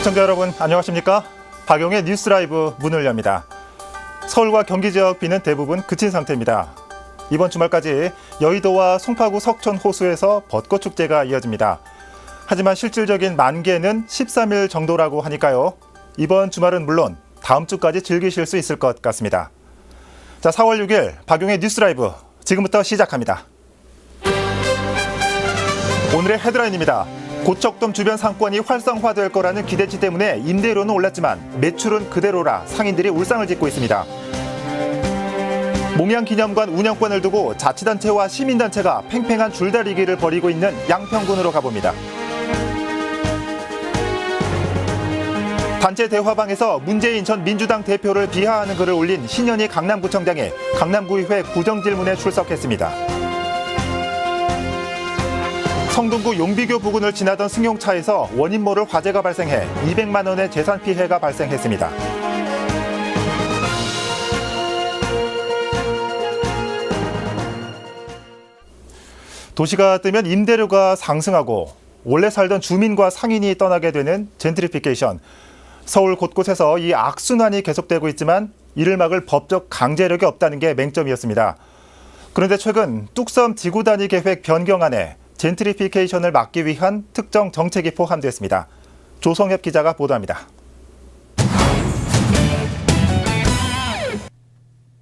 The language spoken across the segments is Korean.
시청자 여러분 안녕하십니까? 박용의 뉴스 라이브 문을 엽니다. 서울과 경기 지역 비는 대부분 그친 상태입니다. 이번 주말까지 여의도와 송파구 석촌 호수에서 벚꽃 축제가 이어집니다. 하지만 실질적인 만개는 13일 정도라고 하니까요. 이번 주말은 물론 다음 주까지 즐기실 수 있을 것 같습니다. 자, 4월 6일 박용의 뉴스 라이브 지금부터 시작합니다. 오늘의 헤드라인입니다. 고척돔 주변 상권이 활성화될 거라는 기대치 때문에 임대료는 올랐지만 매출은 그대로라 상인들이 울상을 짓고 있습니다. 몽양기념관 운영권을 두고 자치단체와 시민단체가 팽팽한 줄다리기를 벌이고 있는 양평군으로 가봅니다. 단체 대화방에서 문재인 전 민주당 대표를 비하하는 글을 올린 신현희 강남구청장이 강남구의회 구정질문에 출석했습니다. 성동구 용비교 부근을 지나던 승용차에서 원인 모를 화재가 발생해 200만 원의 재산 피해가 발생했습니다. 도시가 뜨면 임대료가 상승하고 원래 살던 주민과 상인이 떠나게 되는 젠트리피케이션. 서울 곳곳에서 이 악순환이 계속되고 있지만 이를 막을 법적 강제력이 없다는 게 맹점이었습니다. 그런데 최근 뚝섬 지구단위 계획 변경안에 젠트리피케이션을 막기 위한 특정 정책이 포함됐습니다. 조성엽 기자가 보도합니다.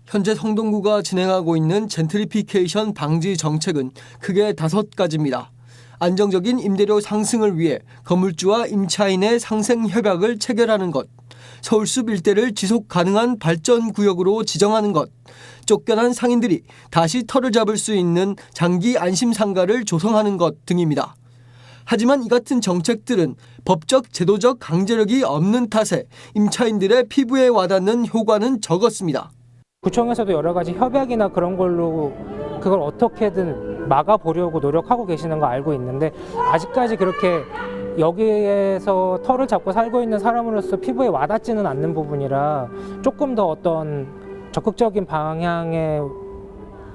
현재 성동구가 진행하고 있는 젠트리피케이션 방지 정책은 크게 5가지입니다. 안정적인 임대료 상승을 위해 건물주와 임차인의 상생 협약을 체결하는 것, 서울숲 일대를 지속 가능한 발전구역으로 지정하는 것, 쫓겨난 상인들이 다시 터를 잡을 수 있는 장기 안심상가를 조성하는 것 등입니다. 하지만 이 같은 정책들은 법적, 제도적 강제력이 없는 탓에 임차인들의 피부에 와닿는 효과는 적었습니다. 구청에서도 여러 가지 협약이나 그런 걸로 그걸 어떻게든 막아보려고 노력하고 계시는 거 알고 있는데 아직까지 그렇게 여기에서 터를 잡고 살고 있는 사람으로서 피부에 와닿지는 않는 부분이라 조금 더 어떤 적극적인 방향의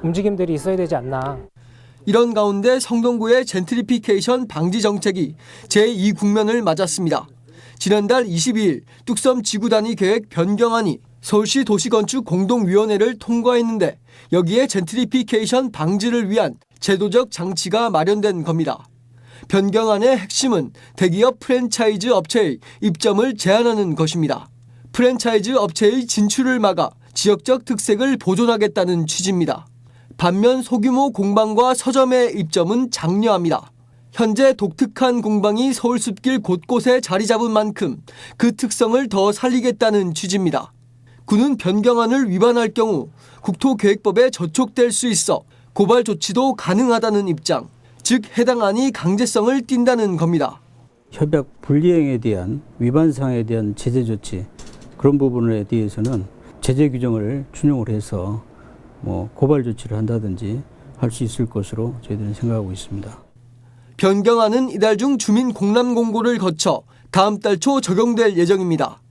움직임들이 있어야 되지 않나. 이런 가운데 성동구의 젠트리피케이션 방지 정책이 제2국면을 맞았습니다. 지난달 22일 뚝섬 지구단위 계획 변경안이 서울시 도시건축 공동위원회를 통과했는데 여기에 젠트리피케이션 방지를 위한 제도적 장치가 마련된 겁니다. 변경안의 핵심은 대기업 프랜차이즈 업체의 입점을 제한하는 것입니다. 프랜차이즈 업체의 진출을 막아 지역적 특색을 보존하겠다는 취지입니다. 반면 소규모 공방과 서점의 입점은 장려합니다. 현재 독특한 공방이 서울숲길 곳곳에 자리 잡은 만큼 그 특성을 더 살리겠다는 취지입니다. 구는 변경안을 위반할 경우 국토계획법에 저촉될 수 있어 고발 조치도 가능하다는 입장, 즉 해당 안이 강제성을 띈다는 겁니다. 협약 불이행에 대한 위반 사항에 대한 제재 조치, 그런 부분에 대해서는 제재 규정을 준용을 해서 고발 조치를 한다든지 할 수 있을 것으로 저희들은 생각하고 있습니다. 변경안은 이달 중 주민 공람 공고를 거쳐 다음 달 초 적용될 예정입니다.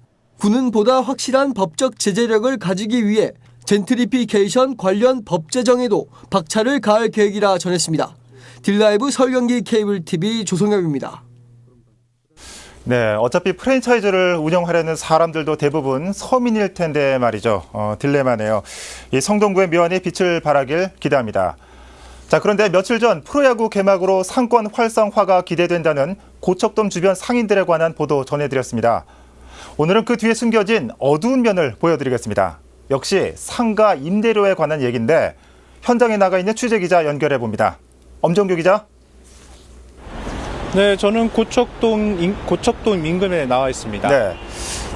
구는 보다 확실한 법적 제재력을 가지기 위해 젠트리피케이션 관련 법 제정에도 박차를 가할 계획이라 전했습니다. 딜라이브 서울 경기 케이블 TV 조성엽입니다. 네, 어차피 프랜차이즈를 운영하려는 사람들도 대부분 서민일 텐데 말이죠. 딜레마네요. 이 성동구의 묘안이 빛을 발하길 기대합니다. 자, 그런데 며칠 전 프로야구 개막으로 상권 활성화가 기대된다는 고척돔 주변 상인들에 관한 보도 전해드렸습니다. 오늘은 그 뒤에 숨겨진 어두운 면을 보여드리겠습니다. 역시 상가 임대료에 관한 얘기인데 현장에 나가 있는 취재기자 연결해봅니다. 엄정규 기자. 네, 저는 고척동 인근에 나와 있습니다. 네,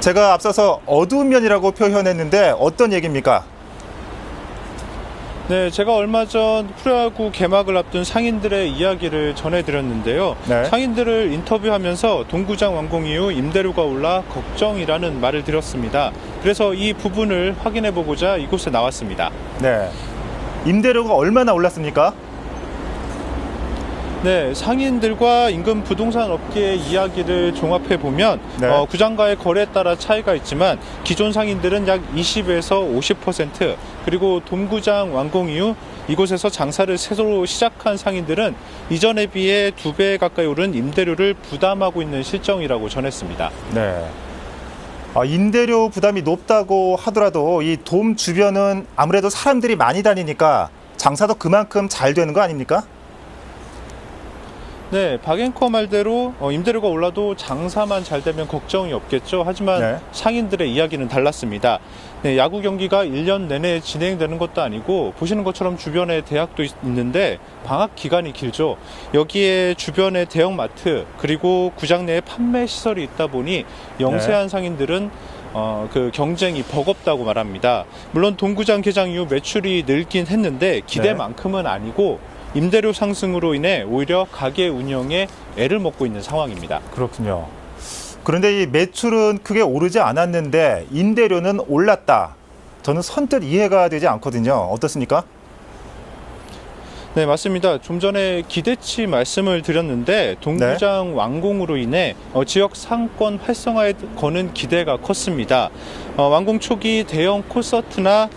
제가 앞서서 어두운 면이라고 표현했는데 어떤 얘기입니까? 네, 제가 얼마 전 프로야구 개막을 앞둔 상인들의 이야기를 전해드렸는데요. 네. 상인들을 인터뷰하면서 동구장 완공 이후 임대료가 올라 걱정이라는 말을 들었습니다. 그래서 이 부분을 확인해보고자 이곳에 나왔습니다. 네, 임대료가 얼마나 올랐습니까? 네, 상인들과 인근 부동산 업계의 이야기를 종합해 보면 네. 구장과의 거래에 따라 차이가 있지만 기존 상인들은 약 20에서 50%, 그리고 돔구장 완공 이후 이곳에서 장사를 새로 시작한 상인들은 이전에 비해 2배 가까이 오른 임대료를 부담하고 있는 실정이라고 전했습니다. 네. 임대료 부담이 높다고 하더라도 이 돔 주변은 아무래도 사람들이 많이 다니니까 장사도 그만큼 잘 되는 거 아닙니까? 네, 박앵커 말대로 임대료가 올라도 장사만 잘 되면 걱정이 없겠죠. 하지만 네. 상인들의 이야기는 달랐습니다. 네, 야구 경기가 1년 내내 진행되는 것도 아니고 보시는 것처럼 주변에 대학도 있는데 방학 기간이 길죠. 여기에 주변에 대형마트 그리고 구장 내에 판매 시설이 있다 보니 영세한 상인들은 그 경쟁이 버겁다고 말합니다. 물론 동구장 개장 이후 매출이 늘긴 했는데 기대만큼은 아니고 임대료 상승으로 인해 오히려 가게 운영에 애를 먹고 있는 상황입니다. 그렇군요. 그런데 이 매출은 크게 오르지 않았는데 임대료는 올랐다. 저는 선뜻 이해가 되지 않거든요. 어떻습니까? 네, 맞습니다. 좀 전에 기대치 말씀을 드렸는데 동구장 완공으로 인해 지역 상권 활성화에 거는 기대가 컸습니다. 완공 초기 대형 콘서트나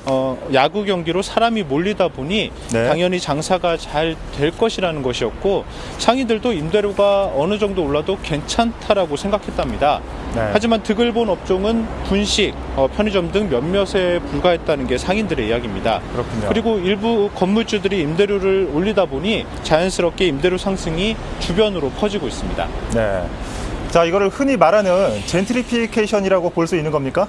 야구 경기로 사람이 몰리다 보니 네. 당연히 장사가 잘 될 것이라는 것이었고 상인들도 임대료가 어느 정도 올라도 괜찮다라고 생각했답니다. 네. 하지만 득을 본 업종은 분식, 편의점 등 몇몇에 불과했다는 게 상인들의 이야기입니다. 그렇군요. 그리고 일부 건물주들이 임대료를 올리다 보니 자연스럽게 임대료 상승이 주변으로 퍼지고 있습니다. 네. 자, 이거를 흔히 말하는 젠트리피케이션이라고 볼 수 있는 겁니까?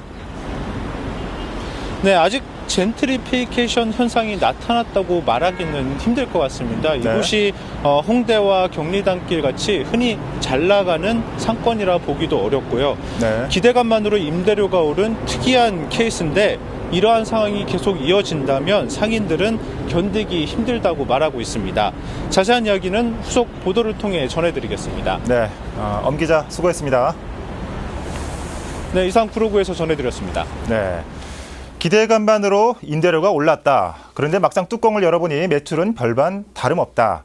네, 아직 젠트리피케이션 현상이 나타났다고 말하기는 힘들 것 같습니다. 이곳이 홍대와 경리단길 같이 흔히 잘 나가는 상권이라 보기도 어렵고요. 네. 기대감만으로 임대료가 오른 특이한 케이스인데 이러한 상황이 계속 이어진다면 상인들은 견디기 힘들다고 말하고 있습니다. 자세한 이야기는 후속 보도를 통해 전해드리겠습니다. 네. 엄 기자 수고했습니다. 네, 이상 프로그에서 전해드렸습니다. 네. 기대감만으로 임대료가 올랐다. 그런데 막상 뚜껑을 열어보니 매출은 별반 다름없다.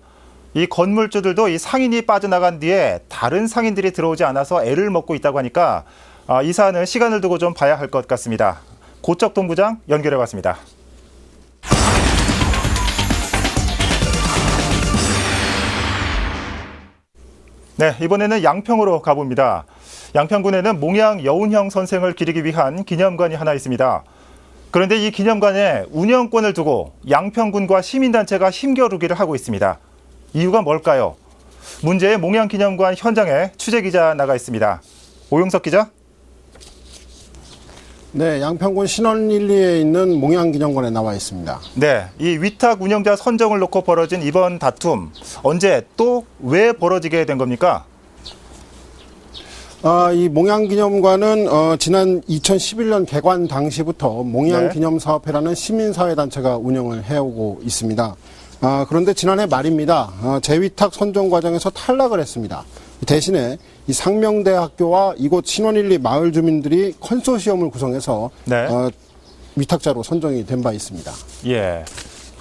이 건물주들도 이 상인이 빠져나간 뒤에 다른 상인들이 들어오지 않아서 애를 먹고 있다고 하니까 이 사안은 시간을 두고 좀 봐야 할 것 같습니다. 고척 동구장 연결해봤습니다. 네, 이번에는 양평으로 가봅니다. 양평군에는 몽양 여운형 선생을 기리기 위한 기념관이 하나 있습니다. 그런데 이 기념관에 운영권을 두고 양평군과 시민단체가 힘겨루기를 하고 있습니다. 이유가 뭘까요? 문제의 몽양기념관 현장에 취재기자 나가 있습니다. 오용석 기자. 네, 양평군 신원일리에 있는 몽양기념관에 나와 있습니다. 네, 이 위탁 운영자 선정을 놓고 벌어진 이번 다툼, 언제 또 왜 벌어지게 된 겁니까? 이 몽양기념관은 지난 2011년 개관 당시부터 몽양기념사업회라는 시민사회단체가 운영을 해오고 있습니다. 그런데 지난해 말입니다. 재위탁 선정 과정에서 탈락을 했습니다. 대신에 이 상명대학교와 이곳 신원일리 마을 주민들이 컨소시엄을 구성해서 네. 위탁자로 선정이 된 바 있습니다. 예.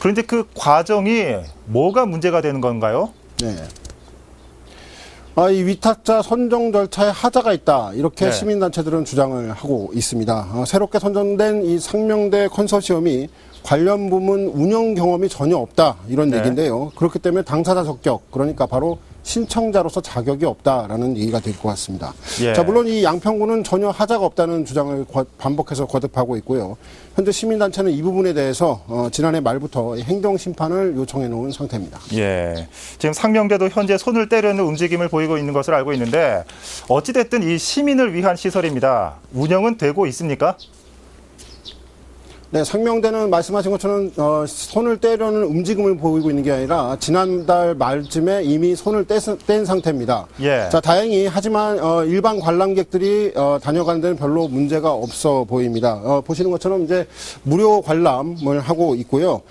그런데 그 과정이 뭐가 문제가 되는 건가요? 네. 이 위탁자 선정 절차에 하자가 있다. 이렇게 네. 시민단체들은 주장을 하고 있습니다. 새롭게 선정된 이 상명대 컨소시엄이 관련 부문 운영 경험이 전혀 없다. 이런 네. 얘기인데요. 그렇기 때문에 당사자 적격, 그러니까 바로 신청자로서 자격이 없다라는 얘기가 될 것 같습니다. 예. 자, 물론 이 양평군은 전혀 하자가 없다는 주장을 반복해서 거듭하고 있고요. 현재 시민단체는 이 부분에 대해서 지난해 말부터 행정심판을 요청해 놓은 상태입니다. 예. 지금 상명대도 현재 손을 떼려는 움직임을 보이고 있는 것을 알고 있는데 어찌됐든 이 시민을 위한 시설입니다. 운영은 되고 있습니까? 네, 상명대는 말씀하신 것처럼 손을 떼려는 움직임을 보이고 있는 게 아니라 지난달 말쯤에 이미 손을 뗀 상태입니다. 예. 자, 다행히 하지만 일반 관람객들이 다녀가는 데는 별로 문제가 없어 보입니다. 보시는 것처럼 이제 무료 관람을 하고 있고요.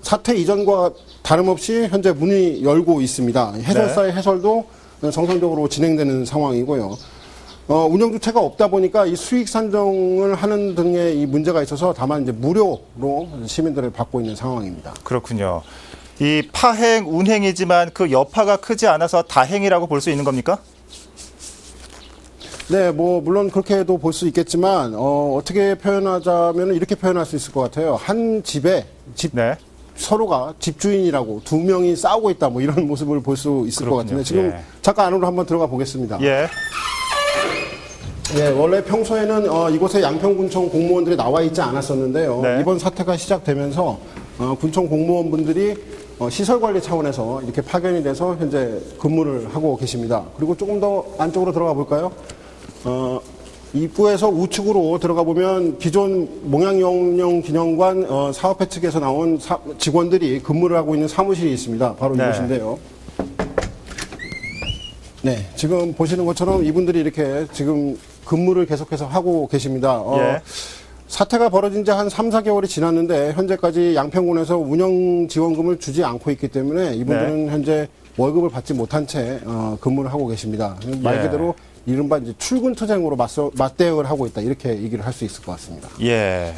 사태 이전과 다름없이 현재 문이 열고 있습니다. 해설사의 해설도 정상적으로 진행되는 상황이고요. 운영 주체가 없다 보니까 이 수익 산정을 하는 등의 이 문제가 있어서 다만 이제 무료로 시민들을 받고 있는 상황입니다. 그렇군요. 이 파행, 운행이지만 그 여파가 크지 않아서 다행이라고 볼 수 있는 겁니까? 네, 뭐 물론 그렇게도 볼 수 있겠지만 어떻게 표현하자면 이렇게 표현할 수 있을 것 같아요. 한 집에 네. 서로가 집주인이라고 두 명이 싸우고 있다, 뭐 이런 모습을 볼 수 있을 것 그렇군요. 같은데 지금 예. 잠깐 안으로 한번 들어가 보겠습니다. 예. 네, 원래 평소에는 이곳에 양평군청 공무원들이 나와 있지 않았었는데요. 네. 이번 사태가 시작되면서 군청 공무원분들이 시설관리 차원에서 이렇게 파견이 돼서 현재 근무를 하고 계십니다. 그리고 조금 더 안쪽으로 들어가 볼까요? 입구에서 우측으로 들어가 보면 기존 몽양영령기념관 사업회 측에서 나온 직원들이 근무를 하고 있는 사무실이 있습니다. 바로 네. 이곳인데요. 네, 지금 보시는 것처럼 이분들이 이렇게 지금 근무를 계속해서 하고 계십니다. 예. 사태가 벌어진 지 한 3, 4개월이 지났는데 현재까지 양평군에서 운영 지원금을 주지 않고 있기 때문에 이분들은 네. 현재 월급을 받지 못한 채 근무를 하고 계십니다. 말 예. 그대로 이른바 이제 출근 투쟁으로 맞대응을 하고 있다, 이렇게 얘기를 할 수 있을 것 같습니다. 예.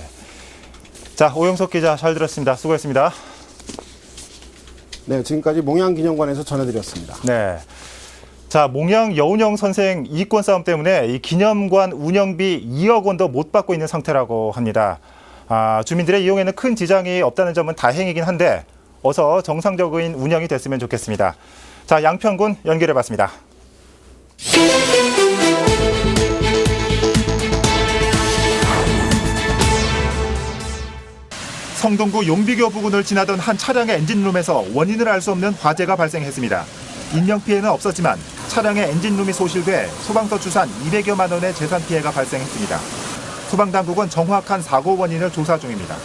자, 오영석 기자 잘 들었습니다. 수고했습니다. 네, 지금까지 몽양기념관에서 전해드렸습니다. 네. 자, 몽양 여운형 선생 이권 싸움 때문에 이 기념관 운영비 2억 원도 못 받고 있는 상태라고 합니다. 주민들의 이용에는 큰 지장이 없다는 점은 다행이긴 한데 어서 정상적인 운영이 됐으면 좋겠습니다. 자, 양평군 연결해봤습니다. 성동구 용비교 부근을 지나던 한 차량의 엔진룸에서 원인을 알 수 없는 화재가 발생했습니다. 인명피해는 없었지만 차량의 엔진룸이 소실돼 소방서 추산 200여만 원의 재산 피해가 발생했습니다. 소방당국은 정확한 사고 원인을 조사 중입니다.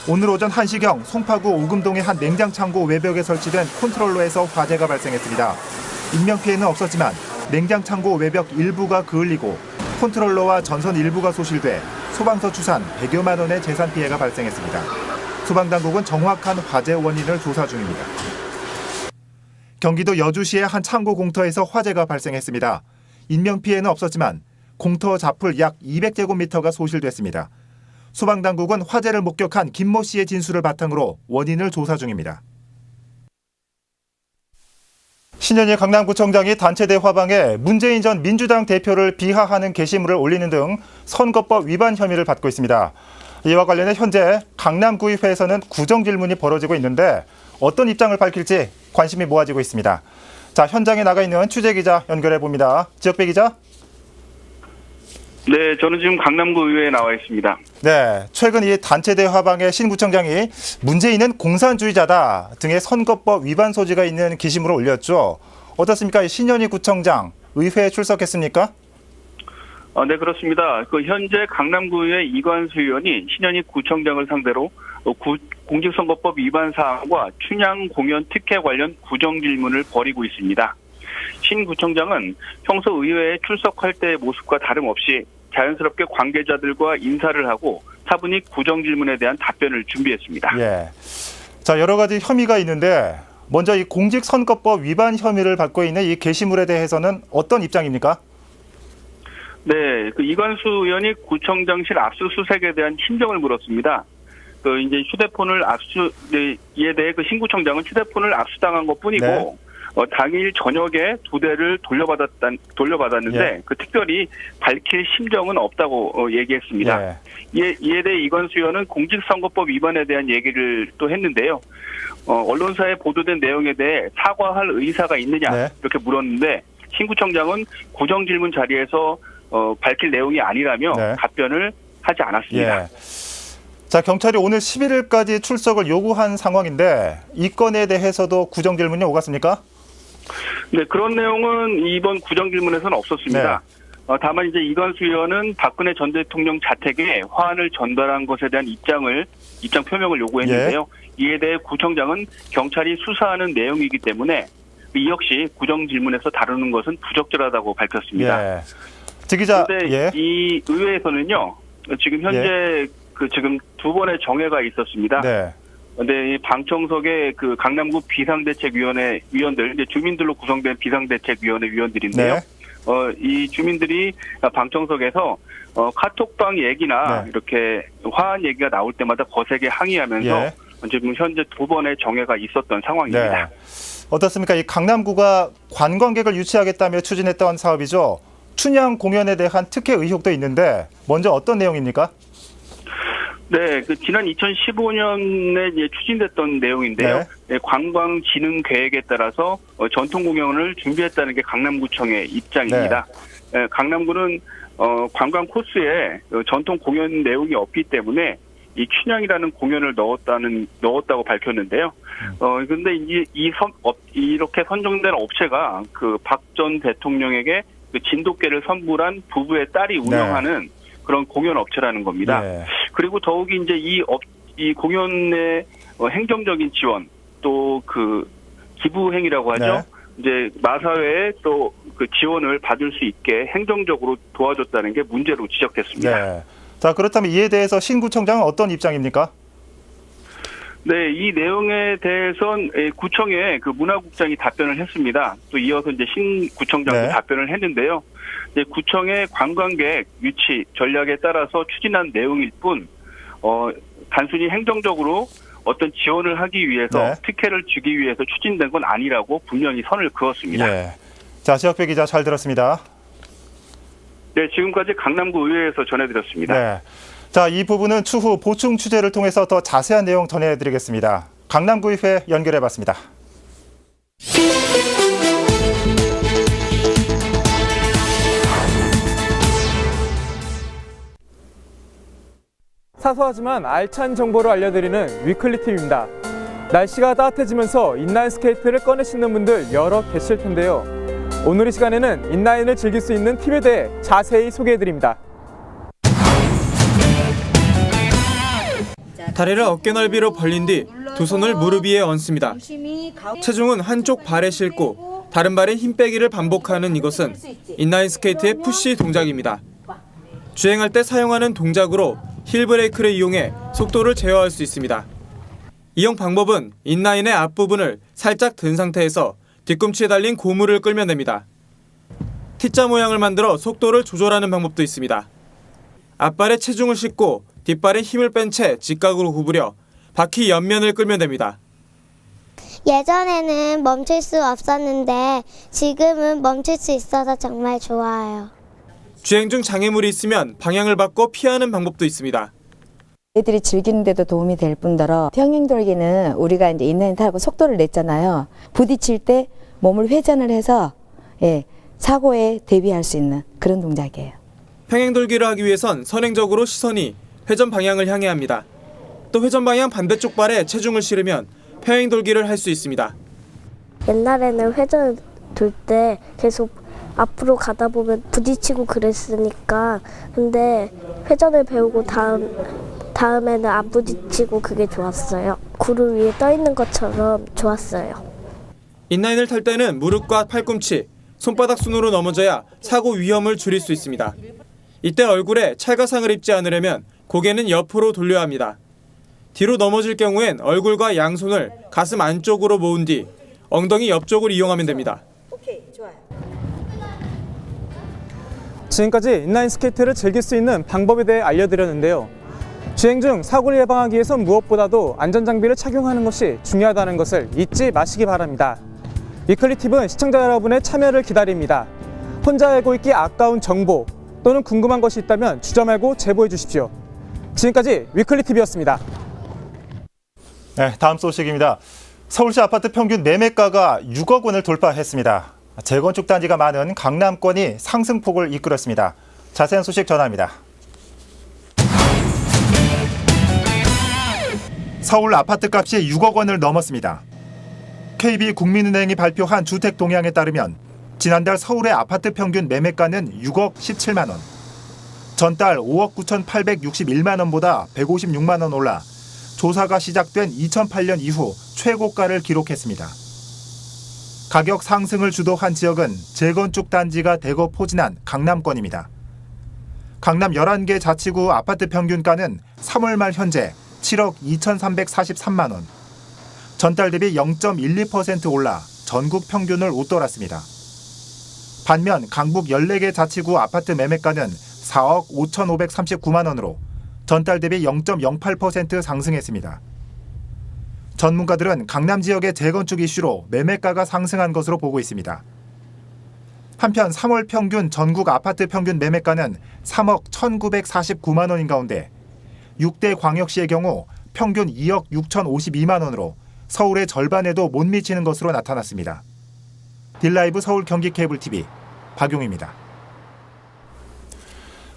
오늘 오전 1시경 송파구 오금동의 한 냉장창고 외벽에 설치된 컨트롤러에서 화재가 발생했습니다. 인명피해는 없었지만 냉장창고 외벽 일부가 그을리고 컨트롤러와 전선 일부가 소실돼 소방서 추산 100여만 원의 재산 피해가 발생했습니다. 소방당국은 정확한 화재 원인을 조사 중입니다. 경기도 여주시의 한 창고 공터에서 화재가 발생했습니다. 인명피해는 없었지만 공터 자풀 약 200제곱미터가 소실됐습니다. 소방당국은 화재를 목격한 김모 씨의 진술을 바탕으로 원인을 조사 중입니다. 신현희 강남구청장이 단체대 화방에 문재인 전 민주당 대표를 비하하는 게시물을 올리는 등 선거법 위반 혐의를 받고 있습니다. 이와 관련해 현재 강남구의회에서는 구정질문이 벌어지고 있는데 어떤 입장을 밝힐지 관심이 모아지고 있습니다. 자, 현장에 나가 있는 취재기자 연결해 봅니다. 지역배 기자. 네, 저는 지금 강남구의회에 나와 있습니다. 네, 최근 이 단체대 화방에 신 구청장이 문재인은 공산주의자다 등의 선거법 위반 소지가 있는 게시물을 올렸죠. 어떻습니까? 신현희 구청장 의회에 출석했습니까? 네, 그렇습니다. 현재 강남구의회 이관수 의원이 신현희 구청장을 상대로 공직선거법 위반 사항과 춘향 공연 특혜 관련 구정질문을 벌이고 있습니다. 신 구청장은 평소 의회에 출석할 때의 모습과 다름없이 자연스럽게 관계자들과 인사를 하고 차분히 구정질문에 대한 답변을 준비했습니다. 예. 자, 여러 가지 혐의가 있는데 먼저 이 공직선거법 위반 혐의를 받고 있는 이 게시물에 대해서는 어떤 입장입니까? 네, 이관수 의원이 구청장실 압수수색에 대한 심정을 물었습니다. 이제 휴대폰을 이에 대해 신구청장은 휴대폰을 압수당한 것뿐이고, 네. 당일 저녁에 2대를 돌려받았는데, 예. 특별히 밝힐 심정은 없다고 얘기했습니다. 예. 이에 대해 이관수 의원은 공직선거법 위반에 대한 얘기를 또 했는데요. 언론사에 보도된 내용에 대해 사과할 의사가 있느냐, 네. 이렇게 물었는데, 신구청장은 구정질문 자리에서 밝힐 내용이 아니라며 네. 답변을 하지 않았습니다. 예. 자, 경찰이 오늘 11일까지 출석을 요구한 상황인데 이 건에 대해서도 구정질문이 오갔습니까? 네, 그런 내용은 이번 구정질문에서는 없었습니다. 네. 다만 이제 이관수 의원은 박근혜 전 대통령 자택에 화환을 전달한 것에 대한 입장 표명을 요구했는데요. 이에 대해 구청장은 경찰이 수사하는 내용이기 때문에 이 역시 구정질문에서 다루는 것은 부적절하다고 밝혔습니다. 예. 지 기자. 그런데 예. 이 의회에서는요, 지금 현재 지금 2번의 정회가 있었습니다. 네. 근데 이 방청석에 강남구 비상대책위원회 위원들, 이제 주민들로 구성된 비상대책위원회 위원들인데요. 네. 이 주민들이 방청석에서 카톡방 얘기나 네. 이렇게 화한 얘기가 나올 때마다 거세게 항의하면서 예. 지금 현재 2번의 정해가 있었던 상황입니다. 네. 어떻습니까? 이 강남구가 관광객을 유치하겠다며 추진했던 사업이죠. 춘향 공연에 대한 특혜 의혹도 있는데 먼저 어떤 내용입니까? 네, 지난 2015년에 추진됐던 내용인데요. 네, 관광진흥 계획에 따라서 전통 공연을 준비했다는 게 강남구청의 입장입니다. 네, 강남구는 관광 코스에 전통 공연 내용이 없기 때문에 이 춘향이라는 공연을 넣었다고 밝혔는데요. 근데 이렇게 선정된 업체가 그 박 전 대통령에게 그 진돗개를 선물한 부부의 딸이 운영하는 그런 공연 업체라는 겁니다. 네. 그리고 더욱이 이제 이 공연의 행정적인 지원 또 그 기부 행위라고 하죠. 네. 이제 마사회에 또 그 지원을 받을 수 있게 행정적으로 도와줬다는 게 문제로 지적됐습니다. 네. 자, 그렇다면 이에 대해서 신구청장은 어떤 입장입니까? 네, 이 내용에 대해선 구청의 그 문화국장이 답변을 했습니다. 또 이어서 이제 신구청장도 네. 답변을 했는데요. 이제 구청의 관광객 유치 전략에 따라서 추진한 내용일 뿐, 단순히 행정적으로 어떤 지원을 하기 위해서 네. 특혜를 주기 위해서 추진된 건 아니라고 분명히 선을 그었습니다. 네. 자, 지역배 기자 잘 들었습니다. 네, 지금까지 강남구 의회에서 전해드렸습니다. 네. 자, 이 부분은 추후 보충 취재를 통해서 더 자세한 내용 전해드리겠습니다. 강남구의회 연결해봤습니다. 사소하지만 알찬 정보를 알려드리는 위클리 팁입니다. 날씨가 따뜻해지면서 인라인 스케이트를 꺼내 신는 분들 여러 계실 텐데요. 오늘 이 시간에는 인라인을 즐길 수 있는 팁에 대해 자세히 소개해드립니다. 다리를 어깨 넓이로 벌린 뒤 두 손을 무릎 위에 얹습니다. 체중은 한쪽 발에 싣고 다른 발에 힘 빼기를 반복하는 이것은 인라인 스케이트의 푸시 동작입니다. 주행할 때 사용하는 동작으로 힐 브레이크를 이용해 속도를 제어할 수 있습니다. 이용 방법은 인라인의 앞부분을 살짝 든 상태에서 뒤꿈치에 달린 고무를 끌면냅니다. T자 모양을 만들어 속도를 조절하는 방법도 있습니다. 앞발에 체중을 싣고 뒷발에 힘을 뺀 채 직각으로 구부려 바퀴 옆면을 끌면 됩니다. 예전에는 멈출 수 없었는데 지금은 멈출 수 있어서 정말 좋아요. 주행 중 장애물이 있으면 방향을 바꿔 피하는 방법도 있습니다. 애들이 즐기는 데도 도움이 될 뿐더러 평행돌기는 우리가 이제 인라인 타고 속도를 냈잖아요. 부딪힐 때 몸을 회전을 해서 사고에 대비할 수 있는 그런 동작이에요. 평행돌기를 하기 위해선 선행적으로 시선이 회전 방향을 향해야 합니다. 또 회전 방향 반대쪽 발에 체중을 실으면 평행돌기를 할 수 있습니다. 옛날에는 회전을 돌 때 계속 앞으로 가다 보면 부딪히고 그랬으니까 근데 회전을 배우고 다음에는 안 부딪히고 그게 좋았어요. 구름 위에 떠 있는 것처럼 좋았어요. 인라인을 탈 때는 무릎과 팔꿈치, 손바닥 순으로 넘어져야 사고 위험을 줄일 수 있습니다. 이때 얼굴에 찰가상을 입지 않으려면 고개는 옆으로 돌려야 합니다. 뒤로 넘어질 경우엔 얼굴과 양손을 가슴 안쪽으로 모은 뒤 엉덩이 옆쪽을 이용하면 됩니다. 지금까지 인라인 스케이트를 즐길 수 있는 방법에 대해 알려드렸는데요. 주행 중 사고를 예방하기 위해선 무엇보다도 안전장비를 착용하는 것이 중요하다는 것을 잊지 마시기 바랍니다. 위클리 팁은 시청자 여러분의 참여를 기다립니다. 혼자 알고 있기 아까운 정보 또는 궁금한 것이 있다면 주저 말고 제보해 주십시오. 지금까지 위클리 팁이었습니다. 네, 다음 소식입니다. 서울시 아파트 평균 매매가가 6억 원을 돌파했습니다. 재건축 단지가 많은 강남권이 상승폭을 이끌었습니다. 자세한 소식 전합니다. 서울 아파트 값이 6억 원을 넘었습니다. KB국민은행이 발표한 주택 동향에 따르면 지난달 서울의 아파트 평균 매매가는 6억 17만 원. 전달 5억 9,861만 원보다 156만 원 올라 조사가 시작된 2008년 이후 최고가를 기록했습니다. 가격 상승을 주도한 지역은 재건축 단지가 대거 포진한 강남권입니다. 강남 11개 자치구 아파트 평균가는 3월 말 현재 7억 2,343만 원. 전달 대비 0.12% 올라 전국 평균을 웃돌았습니다. 반면 강북 14개 자치구 아파트 매매가는 4억 5,539만 원으로 전달 대비 0.08% 상승했습니다. 전문가들은 강남 지역의 재건축 이슈로 매매가가 상승한 것으로 보고 있습니다. 한편 3월 평균 전국 아파트 평균 매매가는 3억 1,949만 원인 가운데 6대 광역시의 경우 평균 2억 6,052만 원으로 서울의 절반에도 못 미치는 것으로 나타났습니다. 딜라이브 서울 경기 케이블 TV 박용입니다.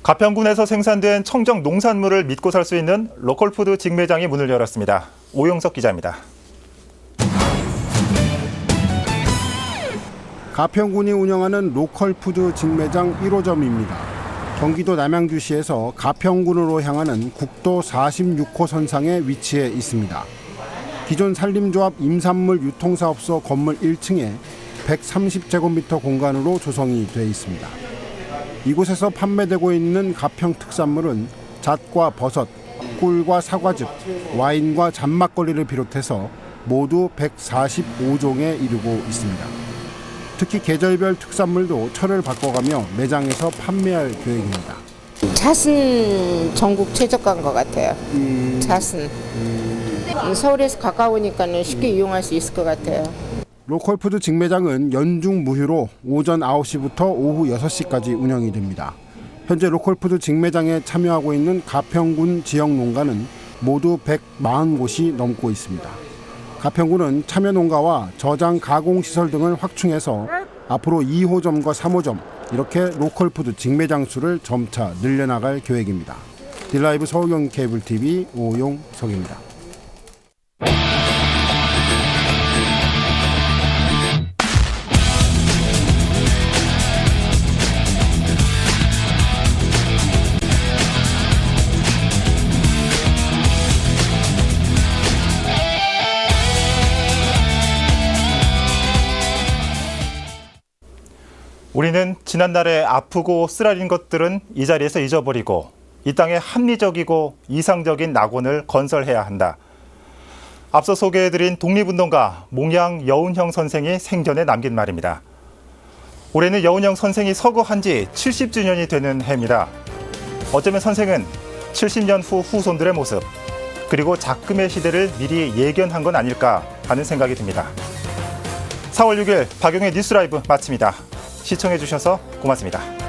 가평군에서 생산된 청정 농산물을 믿고 살 수 있는 로컬푸드 직매장이 문을 열었습니다. 오용석 기자입니다. 가평군이 운영하는 로컬푸드 직매장 1호점입니다. 경기도 남양주시에서 가평군으로 향하는 국도 46호 선상에 위치해 있습니다. 기존 산림조합 임산물 유통사업소 건물 1층에 130제곱미터 공간으로 조성이 되어 있습니다. 이곳에서 판매되고 있는 가평 특산물은 잣과 버섯, 꿀과 사과즙, 와인과 잔막걸리를 비롯해서 모두 145종에 이르고 있습니다. 특히 계절별 특산물도 철을 바꿔가며 매장에서 판매할 계획입니다. 잣은 전국 최저가인 것 같아요. 잣은 서울에서 가까우니까는 쉽게 이용할 수 있을 것 같아요. 로컬푸드 직매장은 연중 무휴로 오전 9시부터 오후 6시까지 운영이 됩니다. 현재 로컬푸드 직매장에 참여하고 있는 가평군 지역 농가는 모두 140곳이 넘고 있습니다. 가평군은 참여 농가와 저장 가공시설 등을 확충해서 앞으로 2호점과 3호점 이렇게 로컬푸드 직매장 수를 점차 늘려나갈 계획입니다. 딜라이브 서울경 케이블TV 오용석입니다. 우리는 지난날에 아프고 쓰라린 것들은 이 자리에서 잊어버리고 이 땅에 합리적이고 이상적인 낙원을 건설해야 한다. 앞서 소개해드린 독립운동가 몽양 여운형 선생이 생전에 남긴 말입니다. 올해는 여운형 선생이 서거한 지 70주년이 되는 해입니다. 어쩌면 선생은 70년 후 후손들의 모습, 그리고 작금의 시대를 미리 예견한 건 아닐까 하는 생각이 듭니다. 4월 6일 박용의 뉴스 라이브 마칩니다. 시청해주셔서 고맙습니다.